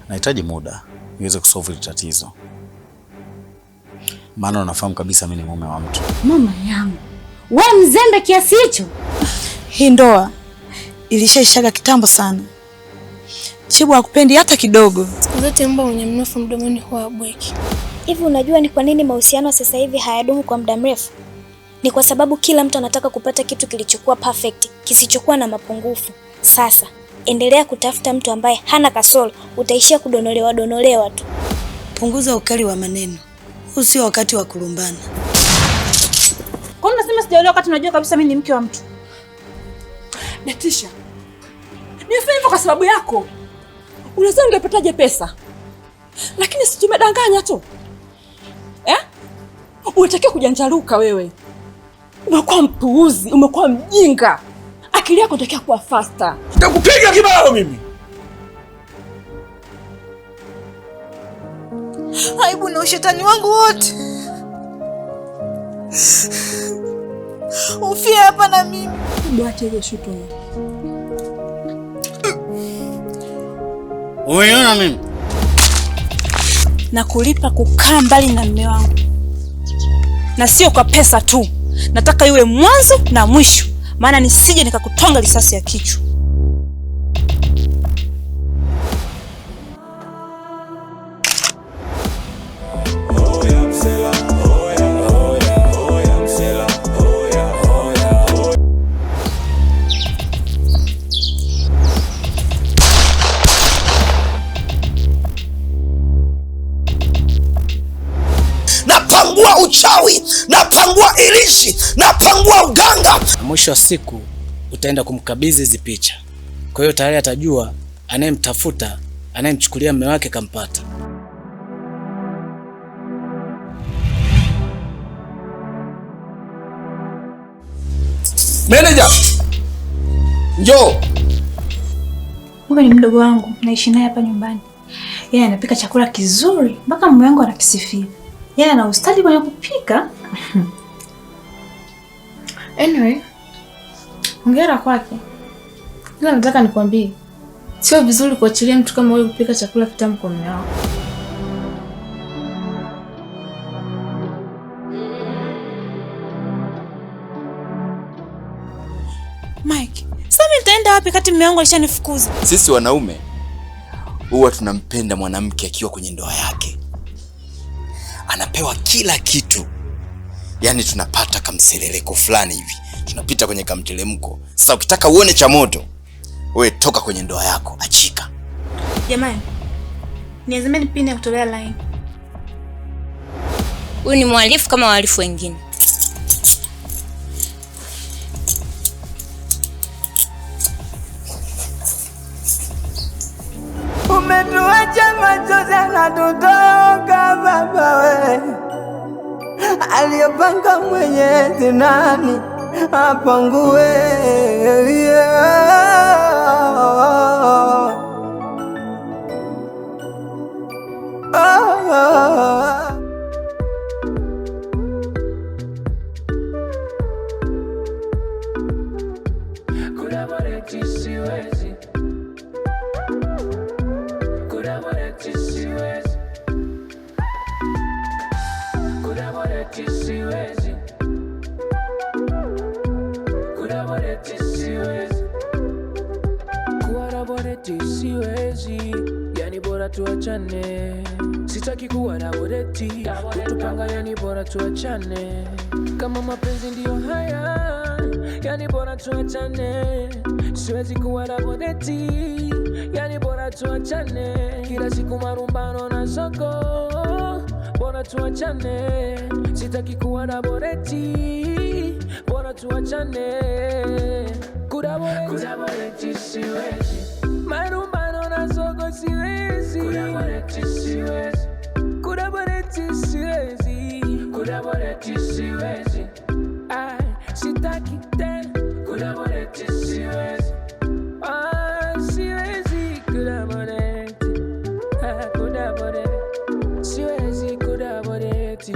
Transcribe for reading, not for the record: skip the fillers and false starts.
nahitaji muda niweze kusolve tatizo. Maana unafahamu kabisa mimi ni mume wa mtu. Mama yangu, wewe mzembe kiasi hicho? Hii ndoa ilishaishaga kitambo sana. Chibu hakupendi hata kidogo. Siku zote mbwa mwenye mnofu mdomoni huwa bweki. Hivi unajua ni kwa nini mahusiano sasa hivi hayadumu kwa muda mrefu? Ni kwa sababu kila mtu anataka kupata kitu kilichokuwa perfect, kisichokuwa na mapungufu. Sasa endelea kutafuta mtu ambaye hana kasoro, utaishia kudonolewa tu. Punguza ukali wa maneno. Huu sio wakati wa kulumbana. Kwa nini unasema sijaelewa wakati unajua kabisa mimi ni mke wa mtu? Natisha, nifanye hivyo kwa sababu yako. Unaweza ungepataje pesa? Lakini si tumedanganya tu. Unatakiwa kujanjaruka wewe. Umekuwa mpuuzi, umekuwa mjinga. Akili yako inatakiwa kuwa faster. Nitakupiga kibao mimi. Aibu na ushetani wangu wote. Ufie hapa na mimi. Ndoache hiyo shuto. Umeona mimi? Na kulipa kukaa mbali na mume wangu. Na sio kwa pesa tu. Nataka yule mwanzo na mwisho. Maana nisije nikakutonga risasi ya kichwa. Napangua uchawi, napangua ilishi, napangua uganga. Mwisho wa siku utaenda kumkabidhi hizi picha. Kwa hiyo tayari atajua anayemtafuta, anayemchukulia mume wake kampata. Manager, njoo. Wewe ni mdogo wangu, naishi naye hapa nyumbani. Yeye anapika chakula kizuri, mpaka mume wangu anakisifia. Yeye ana ustadi kwenye kupika. Anyway, hongera kwake. Ila nataka nikwambie, sio vizuri kuachilia mtu kama wewe kupika chakula kitamu kwa mume wako. Mike, sasa mimi nitaenda wapi kati mume wangu alishanifukuza? Sisi wanaume huwa tunampenda mwanamke akiwa kwenye ndoa yake. Anapewa kila kitu. Yaani tunapata kamseleleko fulani hivi. Tunapita kwenye kamtelemko. Sasa ukitaka uone cha moto, wewe toka kwenye ndoa yako, achika. Jamani, niazimeni pini ya kutolea line. Huyu ni mhalifu kama wahalifu wengine. Umetuacha machozi yanatutoka baba we. Aliyepanga Mwenyezi nani apangue, siwezi, yani bora tuachane. Sitaki kuwa na bodeti, kutupanga yani bora tuachane. Kama mapenzi ndio haya, yani bora tuachane. Siwezi kuwa na bodeti, yani bora tuachane. Kila siku marumbano na soko, bora tuachane. Sitaki kuwa na bodeti, bora tuachane. Kudaboreti siwezi, marumbano na soko siwezi. Kudaboreti siwezi, kudaboreti siwezi, kudaboreti siwezi. Sitaki tena, kudaboreti siwezi. Siwezi kudaboreti, kudaboreti siwezi, kudaboreti.